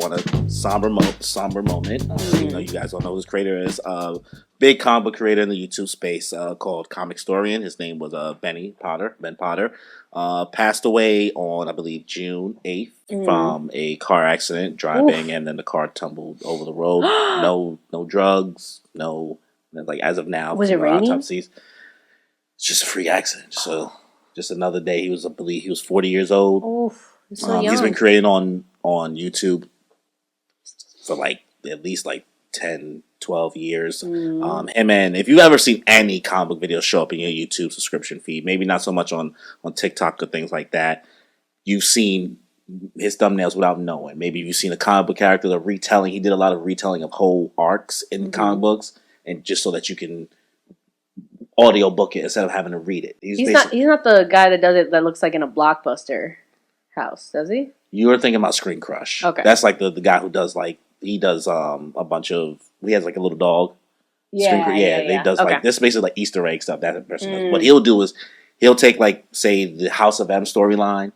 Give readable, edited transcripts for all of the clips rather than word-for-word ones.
want a somber moment. You know, you guys don't know who his creator is. Big comic book creator in the YouTube space called Comicstorian. His name was Ben Potter. Passed away on, I believe, June 8th from a car accident, driving, and then the car tumbled over the road. No drugs, no, like, as of now. Was it raining? Autopsies. It's just a freak accident. So just another day. I believe he was 40 years old. Oof, so he's been creating on YouTube for like at least like 10, 12 years. Him, and if you've ever seen any comic book videos show up in your YouTube subscription feed, maybe not so much on TikTok or things like that, you've seen his thumbnails without knowing. Maybe you've seen a comic book character, the retelling. He did a lot of retelling of whole arcs in comic books, and just so that you can audio book it instead of having to read it. He's not the guy that does it that looks like in a Blockbuster house, does he? You were thinking about Screen Crush. Okay. That's like the guy who does like, he does a bunch of, he has like a little dog. Yeah. He does like, this is basically like Easter egg stuff that person does. What he'll do is, he'll take like, say, the House of M storyline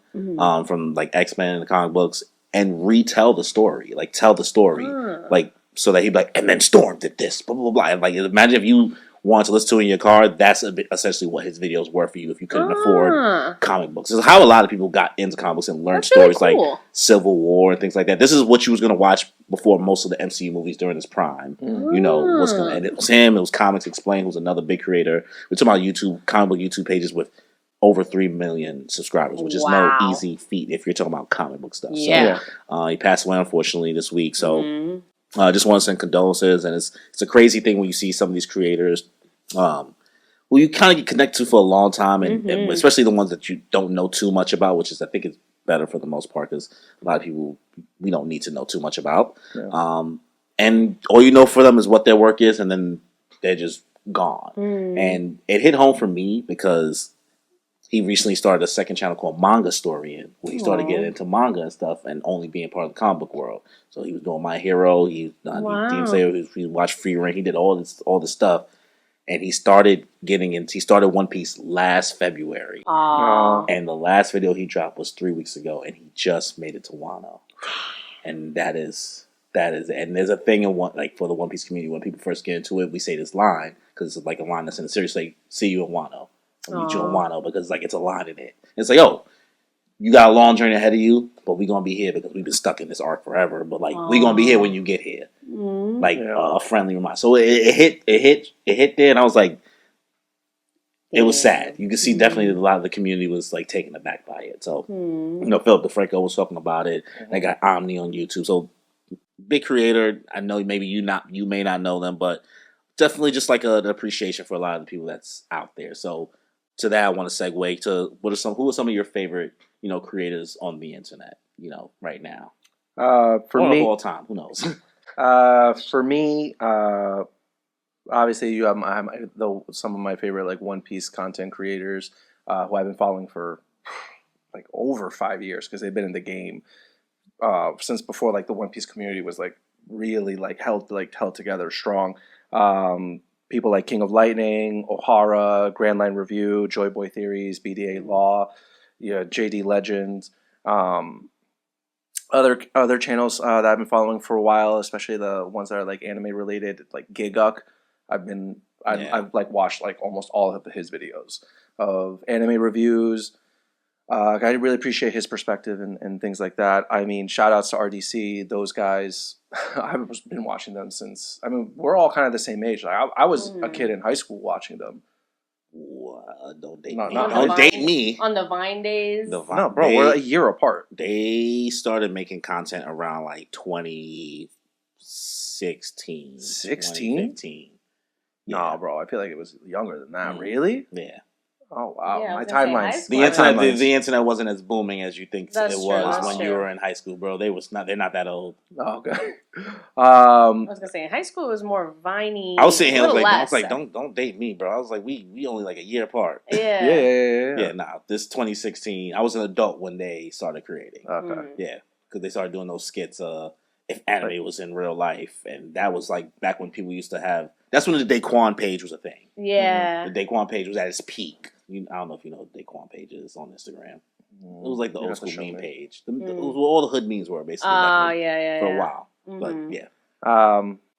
from like X-Men and the comic books and retell the story. Like, tell the story. Like, so that he'd be like, and then Storm did this, blah, blah, blah. And like, imagine if you want to listen to it in your car, that's essentially what his videos were for you if you couldn't afford comic books. This is how a lot of people got into comic books and learned stories like Civil War and things like that. This is what you was going to watch before most of the MCU movies during its prime. You know, and it was him, it was Comics Explained, who was another big creator. We're talking about YouTube, comic book YouTube pages with over 3 million subscribers, which is no easy feat if you're talking about comic book stuff. Yeah. So, he passed away, unfortunately, this week. So, I just want to send condolences, and it's a crazy thing when you see some of these creators who you kind of get connected to for a long time, and especially the ones that you don't know too much about, which is, I think, is better for the most part, because a lot of people we don't need to know too much about. And all you know for them is what their work is, and then they're just gone. And it hit home for me because he recently started a second channel called Comicstorian, where he started getting into manga and stuff, and only being part of the comic book world. So he was doing My Hero, he Demon Slayer, he watched Free Reign, he did all this stuff, and he started he started One Piece last February. And the last video he dropped was 3 weeks ago, and he just made it to Wano. And that is, and there's a thing in for the One Piece community, when people first get into it, we say this line, because it's like a line that's in the series, like, see you in Wano. I'll meet you in Wano, because like it's a line in it. It's like, oh, you got a long journey ahead of you, but we're gonna be here because we've been stuck in this arc forever. But like, we're gonna be here when you get here. Like a friendly reminder. So it hit there, and I was like, it was sad. You can see definitely a lot of the community was like taken aback by it. So you know, Philip DeFranco was talking about it. They got Omni on YouTube. So big creator. I know maybe you may not know them, but definitely just like an appreciation for a lot of the people that's out there. So to that, I want to segue to who are some of your favorite, you know, creators on the internet, you know, right now? For me, of all time, who knows? For me, obviously you have some of my favorite like One Piece content creators who I've been following for like over 5 years, because they've been in the game since before like the One Piece community was like really like held together strong. People like King of Lightning, O'Hara, Grand Line Review, Joy Boy Theories, BDA Law, JD Legends, other channels that I've been following for a while, especially the ones that are like anime related, like Giguk. I've like watched like almost all of his videos of anime reviews. I really appreciate his perspective and things like that. I mean, shout outs to RDC, those guys. I've been watching them since, I mean, we're all kind of the same age. Like I was a kid in high school watching them. Don't date me. Don't date me. On the Vine days? No, bro, we're a year apart. They started making content around like 2016. 2015. No, bro, I feel like it was younger than that. Really? Yeah. Oh wow, yeah, my timelines. The internet wasn't as booming as you think it was when you were in high school, bro. They're not that old. Oh, okay. I was gonna say in high school it was more viney. I was sitting here, don't date me, bro. I was like, we only like a year apart. Yeah. Nah, this 2016. I was an adult when they started creating. Okay. Yeah, because they started doing those skits. If anime was in real life, and that was like back when people used to have. That's when the Daquan page was a thing. Yeah. The Daquan page was at its peak. I don't know if you know what Daquan page is on Instagram. It was like the You old have to school show meme me. page. It was where all the hood memes were basically Oh, back yeah, for a yeah. while. But yeah.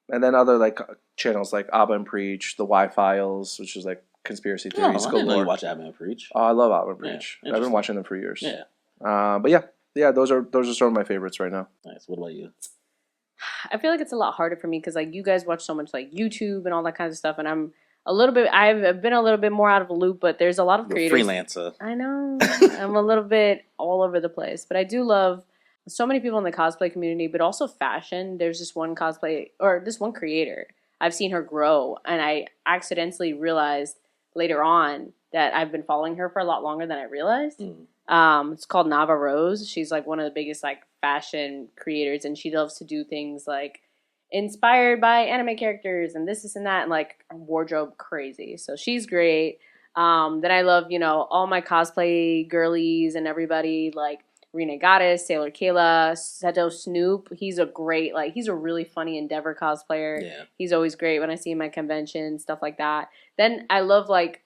And then other like channels like Abba and Preach, the Y Files, which is like conspiracy Oh, theories I didn't know you galore. watch Abba and Preach. Oh, I love Abba and Yeah, Preach. I've been interesting. watching them for years. Yeah. But yeah, those are some of my favorites right now. Nice. What about you? I feel like it's a lot harder for me because like you guys watch so much like YouTube and all that kind of stuff, and I'm a little bit. I've been a little bit more out of the loop, but there's a lot of You're a creators. freelancer. I know I'm a little bit all over the place, but I do love so many people in the cosplay community, but also fashion. There's this one this one creator. I've seen her grow, and I accidentally realized later on that I've been following her for a lot longer than I realized. It's called Nava Rose. She's like one of the biggest like fashion creators, and she loves to do things like inspired by anime characters and this and that, and like wardrobe crazy. So she's great. Then I love, all my cosplay girlies and everybody like Rena Goddess, Sailor Kayla, Seto Snoop. He's a great, he's a really funny Endeavor cosplayer. Yeah. He's always great when I see him at conventions, stuff like that. Then I love like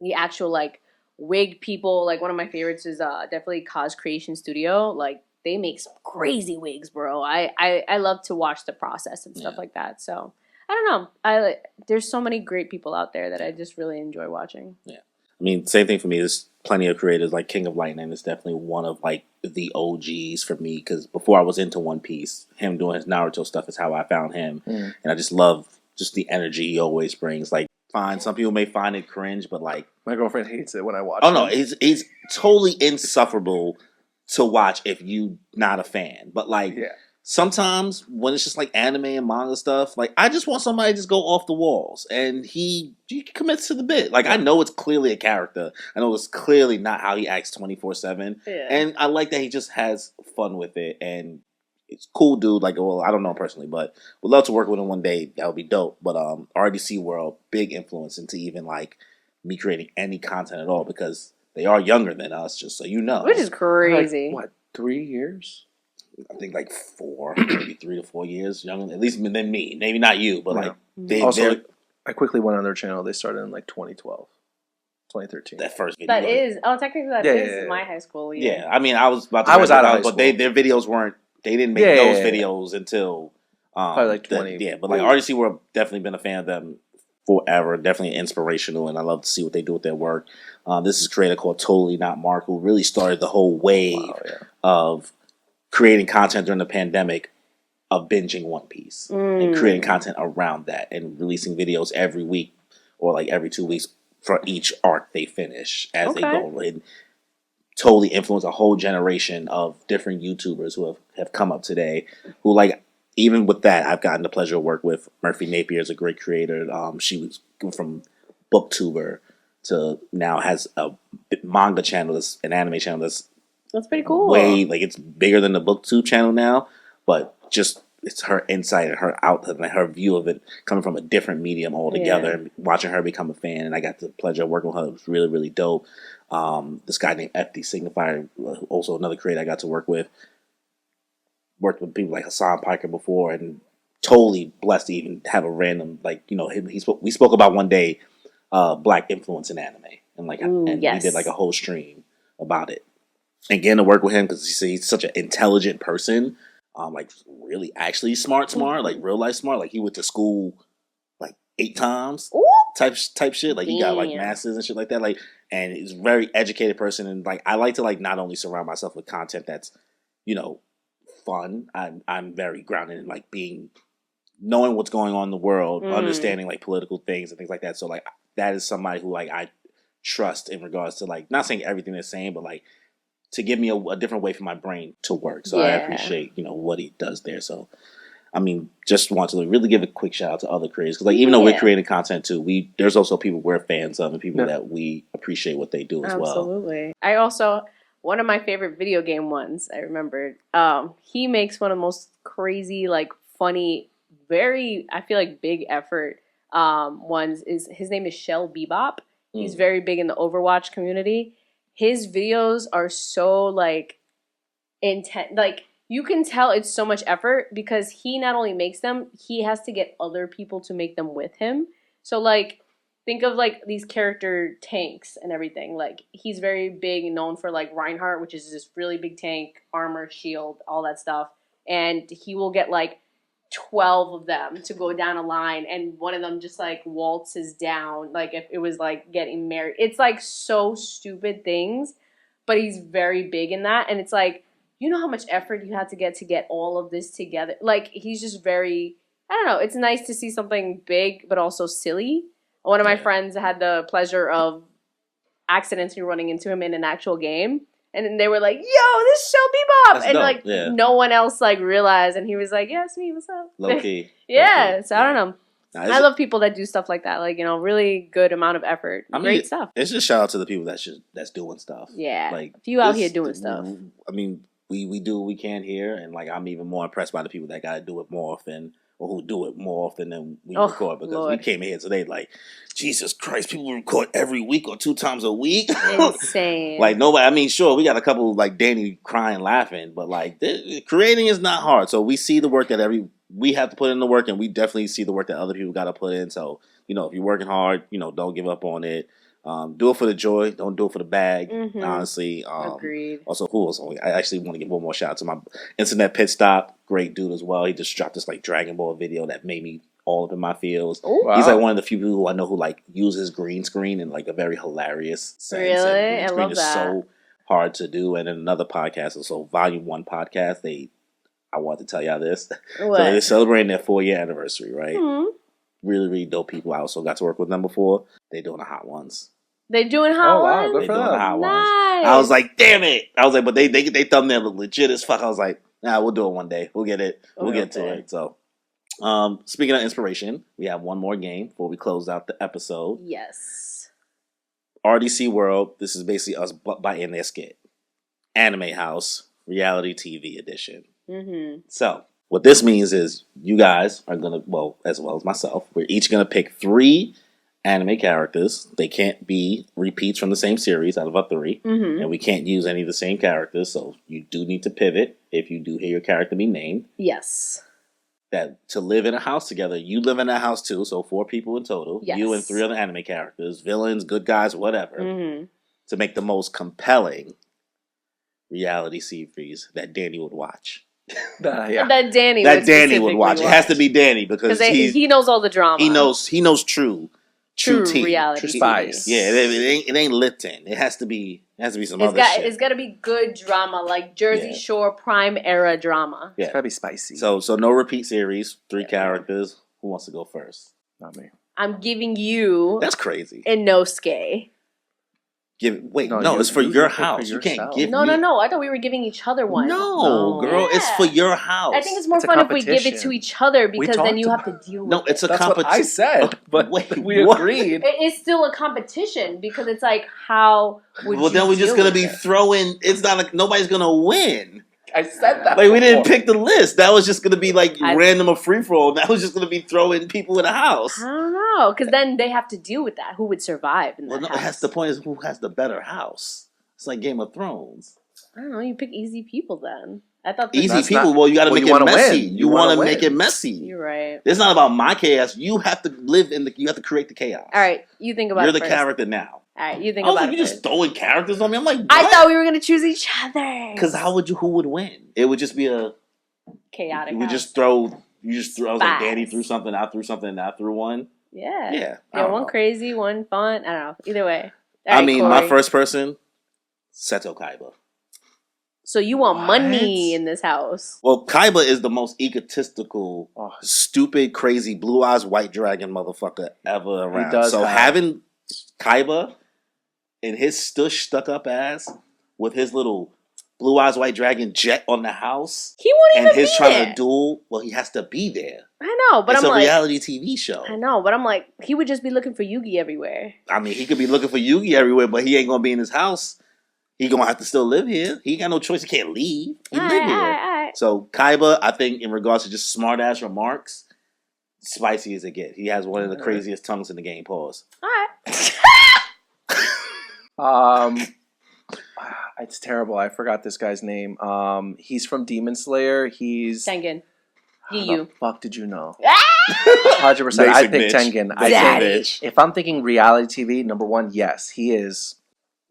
the actual like wig people. Like one of my favorites is definitely Cos Creation Studio. Like they make some crazy wigs, bro. I love to watch the process and stuff like that. So I don't know. There's so many great people out there that I just really enjoy watching. Yeah. I mean, same thing for me. There's plenty of creators like King of Lightning is definitely one of like the OGs for me because before I was into One Piece, him doing his Naruto stuff is how I found him, and I just love just the energy he always brings. Like, fine, some people may find it cringe, but like My girlfriend hates it when I watch. oh no, he's totally insufferable to watch if you not a fan. But like sometimes when it's just like anime and manga stuff, like I just want somebody to just go off the walls and he commits to the bit. Like I know it's clearly a character. I know it's clearly not how he acts 24/7. And I like that he just has fun with it and it's cool dude. Like, well, I don't know him personally, but would love to work with him one day. That would be dope. But rdcworld, big influence into even like me creating any content at all because they are younger than us, just so you know. Which is crazy. Like, what, 3 years? I think like 4, maybe 3 to 4 years younger, at least than me. Maybe not you, but like Also, I quickly went on their channel. They started in like 2012, 2013. That first video. That is technically that is my high school year. Yeah, I mean, I was about to. I was out of high but school. their videos weren't. They didn't make those videos until probably like 20. But like RDC, we're definitely been a fan of them forever. Definitely inspirational, and I love to see what they do with their work. This is a creator called Totally Not Mark, who really started the whole wave of creating content during the pandemic of binging One Piece and creating content around that and releasing videos every week or like every 2 weeks for each arc they finish as they go. And totally influenced a whole generation of different YouTubers who have come up today who like even with that I've gotten the pleasure to work with. Murphy Napier is a great creator. She was from booktuber to now has a manga channel, an anime channel that's pretty cool. Way like it's bigger than the BookTube channel now, but just it's her insight and her outlet and her view of it coming from a different medium altogether. And watching her become a fan, and I got the pleasure of working with her. It was really really dope. This guy named FD Signifier, also another creator I got to work with. Worked with people like Hassan Piker before, and totally blessed to even have a random we spoke about one day black influence in anime, and like we did like a whole stream about it. And getting to work with him because he's such an intelligent person, like really actually smart, like real life smart. Like he went to school like 8 times type shit. Like he got like masters and shit like that. Like and he's a very educated person. And like I like to like not only surround myself with content that's fun. I'm very grounded in like knowing what's going on in the world, understanding like political things and things like that. So like that is somebody who like I trust in regards to like not saying everything they're saying, but like to give me a different way for my brain to work. So I appreciate, what he does there. So, I mean, just want to really give a quick shout out to other creators. Because, like, even though we're creating content, too, there's also people we're fans of and people that we appreciate what they do as well. Absolutely. I also, one of my favorite video game ones, I remembered, he makes one of the most crazy, like, funny, very, I feel like, big effort ones. His name is Shell Bebop. He's very big in the Overwatch community. His videos are so, like, intense. Like, you can tell it's so much effort because he not only makes them, he has to get other people to make them with him. So, like, think of like these character tanks and everything. Like he's very big and known for like Reinhardt, which is this really big tank, armor, shield, all that stuff. And he will get like 12 of them to go down a line, and one of them just like waltzes down, like if it was like getting married. It's like so stupid things, but he's very big in that, and it's like, you know how much effort you had to get all of this together. Like he's just very, I don't know, it's nice to see something big but also silly. One of my friends had the pleasure of accidentally running into him in an actual game. And then they were like, "Yo, this is Show Bebop," That's and dope. like no one else like realized, and he was like, "Yeah, it's me. What's up?" Low key. Yeah, Low key. so I don't know. Nah, I love people that do stuff like that. Like, you know, really good amount of effort. Great stuff. It's just shout out to the people that's doing stuff. Yeah, like a few out here doing stuff. I mean, we do what we can here, and like I'm even more impressed by the people that gotta do it more often, or who do it more often than we record, because we came in here today like, Jesus Christ, people record every week or 2 times a week. Insane. Like nobody. I mean, sure, we got a couple like Danny crying, laughing, but like creating is not hard. So we see the work that we have to put in the work, and we definitely see the work that other people got to put in. So if you're working hard, don't give up on it. Do it for the joy. Don't do it for the bag. Mm-hmm. Honestly. Agreed. Also, I actually want to give one more shout out to my Internet Pit Stop. Great dude as well. He just dropped this like Dragon Ball video that made me all up in my feels. Wow. He's like one of the few people who I know who like uses green screen in like a very hilarious sense. Really? And green screen I love is that. so hard to do. And in another podcast, so Volume 1 podcast, I wanted to tell y'all this. What? So they're celebrating their 4-year anniversary, right? Mm-hmm. Really, really dope people. I also got to work with them before. They're doing the hot ones. They doing hot ones? Wow, good for them. Hot ones. Nice. I was like, damn it. I was like, but they thumbnail look legit as fuck. I was like, nah, we'll do it one day. We'll get it. We'll get to it. So, speaking of inspiration, we have one more game before we close out the episode. Yes. RDC World. This is basically us biting their skit. Anime House Reality TV Edition. Mm-hmm. So, what this means is you guys are going to, as well as myself, we're each going to pick 3 anime characters. They can't be repeats from the same series out of our 3. Mm-hmm. And we can't use any of the same characters, so you do need to pivot if you do hear your character be named. Yes. That to live in a house together, you live in that house too, so 4 people in total. Yes. You and 3 other anime characters, villains, good guys, whatever, mm-hmm. to make the most compelling reality series that Danny would watch. That Danny would watch. It has to be Danny because he knows all the drama. He knows true tea. reality, true spice. Yeah, it ain't Lipton. It has to be some other shit. It's got to be good drama, like Jersey Shore prime era drama. Yeah, it's gotta be spicy. So no repeat series. 3 characters. Who wants to go first? Not me. I'm giving you. That's crazy. Inosuke. It's for your house. You can't give No. I thought we were giving each other one. No, girl, it's for your house. I think it's more fun if we give it to each other because then you have to deal with it. No, it's a competition. I said, but we agreed. It's still a competition because it's like, how would you Well, then we're just going to be it? throwing... It's not like nobody's going to win. I said that. Like, we didn't pick the list. That was just going to be like random or free-for-all. That was just going to be throwing people in a house. I don't know, because then they have to deal with that. Who would survive in that house? That's the point, is who has the better house. It's like Game of Thrones. I don't know. You pick easy people then. I thought easy people. You got to make it messy. Win. You want to make it messy. You're right. It's not about my chaos. You have to live in you have to create the chaos. All right, you think about it. You're the first. character now. All right, you think about it. You just throwing characters on me. I'm like, what? I thought we were gonna choose each other. Because who would win? It would just be a chaotic. We just throw. I was like, Danny threw something. I threw something. And I threw one. Yeah. Yeah. One crazy, one fun. I don't know. Either way. Corey. My first person, Seto Kaiba. So you want money in this house? Well, Kaiba is the most egotistical, stupid, crazy, blue eyes white dragon motherfucker ever around. So having Kaiba and his stuck up ass with his little blue eyes white dragon jet on the house, he won't even be there. Trying to duel. Well, he has to be there. I know, but it's a reality TV show. I know, but I'm like, he would just be looking for Yugi everywhere. I mean, he could be looking for Yugi everywhere, but he ain't gonna be in his house. He gonna have to still live here. He ain't got no choice. He can't leave. He live here. All right. So Kaiba, I think, in regards to just smart ass remarks, spicy as it gets. He has one of the craziest tongues in the game. Pause. All right. It's terrible. I forgot this guy's name. He's from Demon Slayer. He's Tengen. How the fuck did you know? 100%. I Basic pick bitch. Tengen. Basic bitch. If I'm thinking reality TV, number one, yes, he is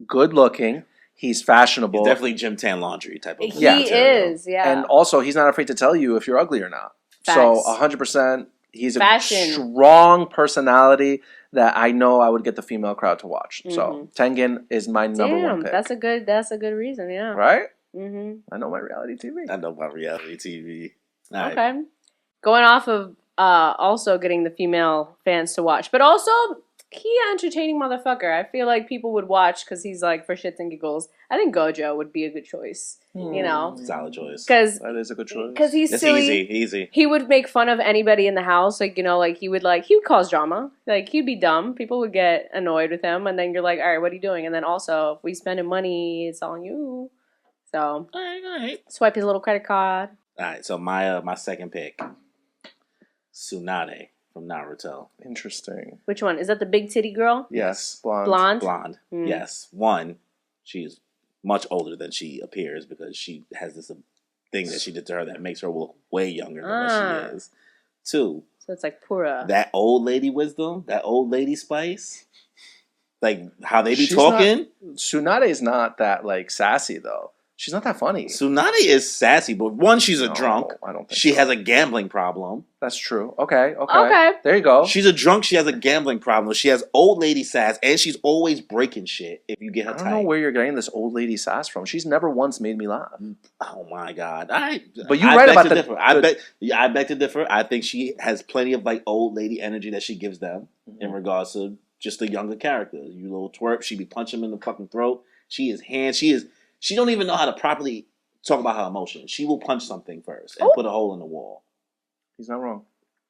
good looking. He's fashionable. He's definitely gym tan laundry type of. He is, yeah. And also, he's not afraid to tell you if you're ugly or not. Facts. So 100%, he's a Fashion. strong personality that I know I would get the female crowd to watch. So Tengen is my number one pick. That's a good reason, yeah. Right? Mm-hmm. I know my reality TV. I know my reality TV. All right. Okay. Going off of also getting the female fans to watch, but also he entertaining motherfucker. I feel like people would watch because he's like for shits and giggles. I think Gojo would be a good choice. You know, solid choice. Because that is a good choice. Because he's it's silly. Easy. He would make fun of anybody in the house. Like, you know, like he would cause drama. Like he'd be dumb. People would get annoyed with him, and then you're like, all right, what are you doing? And then also, if we spending money, it's on you. So, all right. Swipe his little credit card. All right. So my second pick, Tsunade from Naruto. Interesting. Which one? Is that the big titty girl? Yes, blonde. Blonde. Yes. One, she's much older than she appears because she has this thing that she did to her that makes her look way younger than what she is. Two. So it's like Pura. That old lady wisdom, that old lady spice. Like how they be talking. Tsunade is not that like sassy though. She's not that funny. Tsunade is sassy, but one, she's a drunk. I don't think she has a gambling problem. That's true. Okay. Okay. There you go. She's a drunk. She has a gambling problem. She has old lady sass, and she's always breaking shit if you get her tight. I don't know where you're getting this old lady sass from. She's never once made me laugh. Oh my god! But you're right about that. I beg to differ. I think she has plenty of like old lady energy that she gives them in regards to just the younger character. You little twerp. She be punching him in the fucking throat. She don't even know how to properly talk about her emotions. She will punch something first and put a hole in the wall. He's not wrong.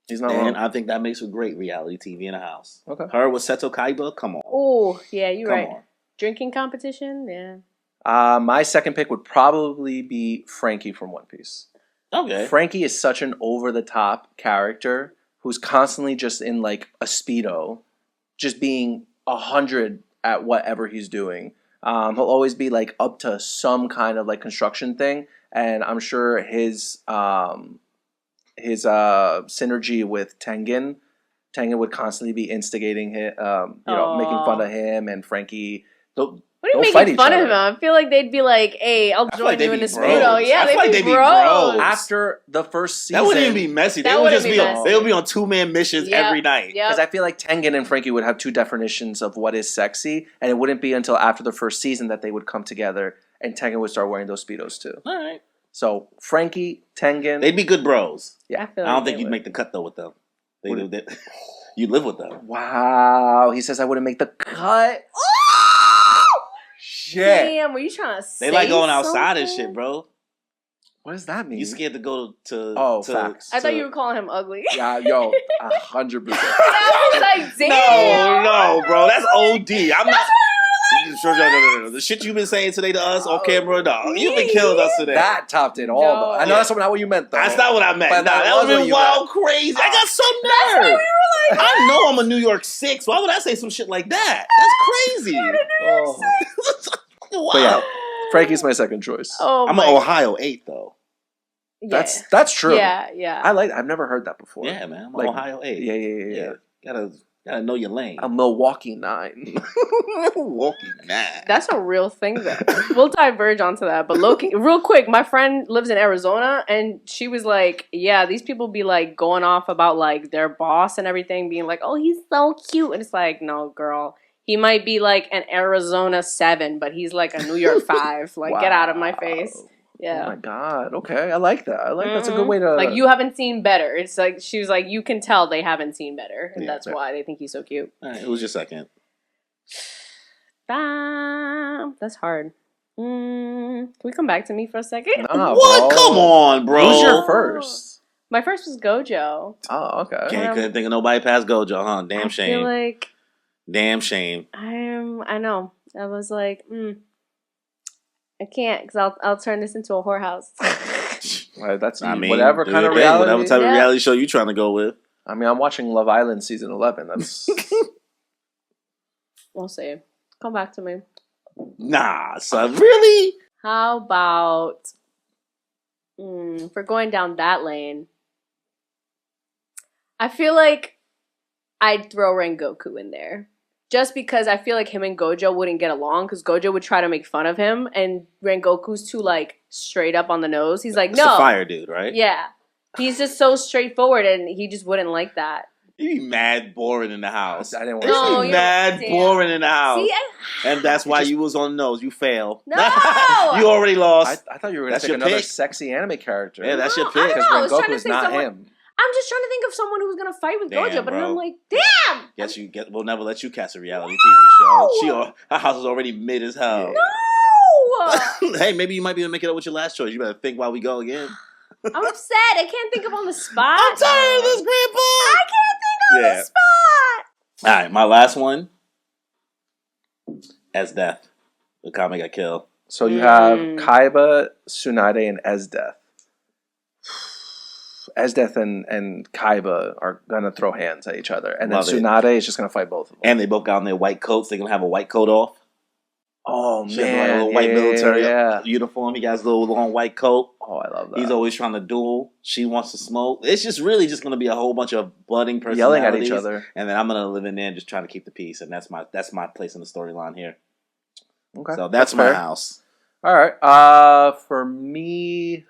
And I think that makes a great reality TV in a house. Okay. Her with Seto Kaiba, come on. Oh, yeah, you're right. Come on. Drinking competition, yeah. My second pick would probably be Frankie from One Piece. Okay. Frankie is such an over-the-top character who's constantly just in like a Speedo, just being 100 at whatever he's doing. He'll always be like up to some kind of like construction thing, and I'm sure his synergy with Tengen would constantly be instigating him, making fun of him and Frankie. What are you making fun of him? I feel like they'd be like, "Hey, I'll join you in the Speedo." Yeah, they'd be bros. After the first season, that wouldn't even be messy. They would just be on 2-man missions every night. Because I feel like Tengen and Frankie would have two definitions of what is sexy, and it wouldn't be until after the first season that they would come together, and Tengen would start wearing those Speedos too. All right. So Frankie, Tengen, they'd be good bros. Yeah, I don't think you'd make the cut though with them. You'd live with them. Wow, he says I wouldn't make the cut. Shit. Damn, were you trying to say they like going outside something? and shit, bro. What does that mean? You scared to go to facts. I thought you were calling him ugly. Yeah, yo, 100%. I was like, damn. No, bro, that's OD. I'm not. No. The shit you've been saying today to us off camera, no. You've been killing us today. That topped it all. No. I know that's not what you meant, though. That's not what I meant. Nah, that would have been wild crazy. I got some nerve. That's what we were like. I know I'm a New York 6. Why would I say some shit like that? That's crazy. Wow. But yeah, Frankie's my second choice. I'm an Ohio 8, though. Yeah. That's true. Yeah. I've never heard that before. Yeah, man. I'm Ohio 8. Yeah. Gotta know your lane. A Milwaukee 9. Milwaukee 9. That's a real thing, though. We'll diverge onto that. But Loki, real quick, my friend lives in Arizona, and she was like, yeah, these people be like going off about like their boss and everything, being like, oh, he's so cute. And it's like, no, girl. He might be like an Arizona 7, but he's like a New York 5. Like, wow. Get out of my face. Yeah. Oh my God. Okay. I like that. That's a good way to. Like, you haven't seen better. It's like, she was like, you can tell they haven't seen better. And that's why they think he's so cute. All right, it was your second. That's hard. Can we come back to me for a second? Nah, what? Bro. Come on, bro. Who's your first? My first was Gojo. Oh, okay. Couldn't think of nobody past Gojo, huh? Damn shame. I feel like. Damn shame. I know. I was like, I can't, because I'll turn this into a whorehouse. That's whatever kind of reality. Whatever type of reality show you trying to go with. I mean, I'm watching Love Island season 11. That's. We'll see. Come back to me. Nah, son, really? How about if we're going down that lane? I feel like I'd throw Rengoku in there. Just because I feel like him and Gojo wouldn't get along, because Gojo would try to make fun of him, and Rengoku's too, like, straight up on the nose. He's like, That's no. the fire dude, right? Yeah. He's just so straightforward, and he just wouldn't like that. You'd be mad boring in the house. I didn't want No, to You'd be mad boring in the house. See, and that's why you was on the nose. You failed. No! You already lost. I thought you were going That's to pick your another pick. sexy anime character. Yeah, that's your I pick. don't Because know. I was trying to Rengoku's think not someone- him. I'm just trying to think of someone who's going to fight with Damn, Gojo, but then bro. I'm like, damn! We'll never let you cast a reality TV show. Her house is already mid as hell. No! Hey, maybe you might be able to make it up with your last choice. You better think while we go again. I'm upset. I can't think of on the spot. I'm tired of this, Grandpa. I can't think on the spot. All right, my last one. As Death, the comic I kill. So you have Kaiba, Tsunade, and Esdeath. Esdeath and Kaiba are gonna throw hands at each other, and then Love it. Tsunade is just gonna fight both of them. And they both got on their white coats. They're gonna have a white coat off. Oh She has like a man, little white military yeah. uniform. He got his little long white coat. Oh, I love that. He's always trying to duel. She wants to smoke. It's just really just going to be a whole bunch of budding personalities. yelling at each other. And then I'm going to live in there and just trying to keep the peace. And that's my place in the storyline here. Okay, So that's my fair. house. All right. For me,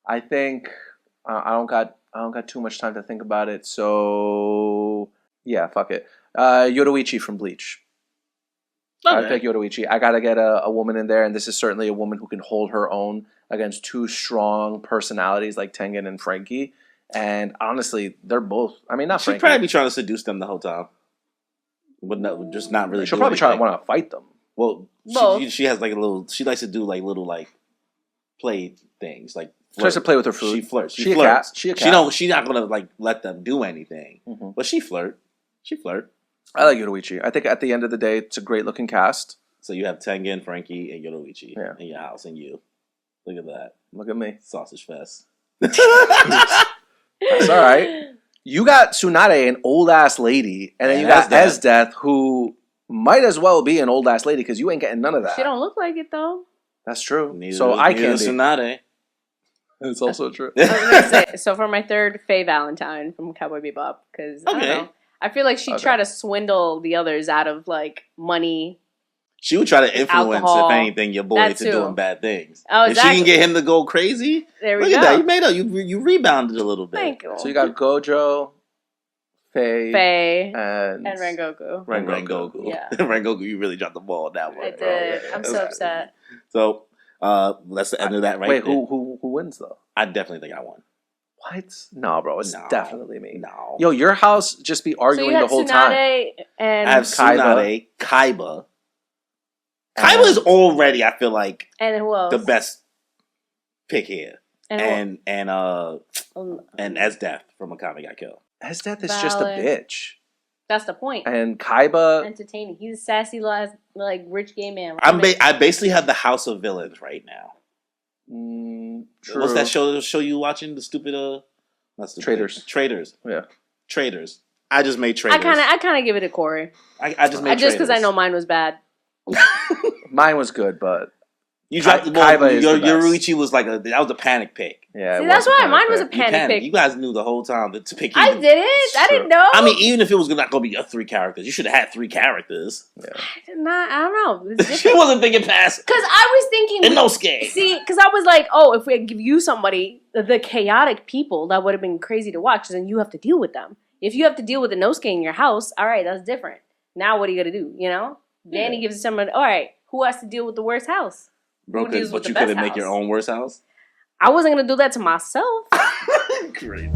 I think I don't got too much time to think about it. So yeah, fuck it. Yoruichi from Bleach. I pick Yoruichi. I gotta get a woman in there, and this is certainly a woman who can hold her own against two strong personalities like Tengen and Frankie. And honestly, they're both. I mean, not She'd Frankie. probably be trying to seduce them the whole time. But no, just not really. She'll do probably try to anything. want to fight them. Well, Both. she has like a little. She likes to do like little like play things like. She tries to play with her food. She flirts. She a flirts. cat. She a cat. She's not gonna like let them do anything. Mhm. But she flirt. She flirt. I like Yoruichi. I think at the end of the day, it's a great looking cast. So you have Tengen, Frankie, and Yoruichi Yeah. in your house, and you. Look at that. Look at me. Sausage fest. That's all right. You got Tsunade, an old ass lady, and then And you got Esdeath. Esdeath, who might as well be an old ass lady because you ain't getting none of that. She don't look like it, though. That's true. Neither So is- I neither can't is be. Tsunade. It's also true. I was gonna say, so for my third, Faye Valentine from Cowboy Bebop, because I don't Okay. know. I feel like she'd Okay. try to swindle the others out of, like, money. She would try to influence, Alcohol. if anything, your boy That into too. doing bad things. Oh, if exactly. she can get him to go crazy, There we look go. at that. You made up. You rebounded a little bit. Thank you. So you got Gojo, Faye, Faye and Rengoku. Rengoku. Yeah. Rengoku, you really dropped the ball on that one. I bro. did. I'm so upset. So that's the end of that right Wait, there. who wins though? I definitely think I won. What? No, bro. It's No. definitely me. No. Yo, your house just be So arguing you had the whole time. Tsunade and I have Kaiba. Kaiba. Kaiba is already, I feel like, and who else? the best pick here. And, And Esdeath from a comic I kill. Esdeath is just a Valid. bitch. that's the point. And Kaiba, Entertaining. He's a sassy, like rich gay man. I basically have the House of Villains right now. true. What's that show you watching? The stupid not stupid. Traitors. Traitors. Yeah. Traitors. I just made Traitors. I kind of give it to Corey. I just made Just because I Traitors. know mine was bad. Mine was good, but You dropped the ball. Kaiba is the best. Yoruichi was like that was a panic pick. yeah. See, it that's was a why panic mine was a pick. You panic pick. You guys knew the whole time to pick. I either. didn't. I didn't know. I mean, even if it was not going to be a 3 characters, you should have had 3 characters. I don't know. It's She different. wasn't thinking past Because I was thinking. Inosuke. See, because I was like, oh, if we give you somebody, the chaotic people, that would have been crazy to watch, because then you have to deal with them. If you have to deal with Inosuke in your house, all right, that's different. Now what are you going to do, you know? Danny gives someone, all right, who has to deal with the worst house? Bro, Who deals but with you the couldn't best make your house? own worst house? I wasn't going to do that to myself. Crazy.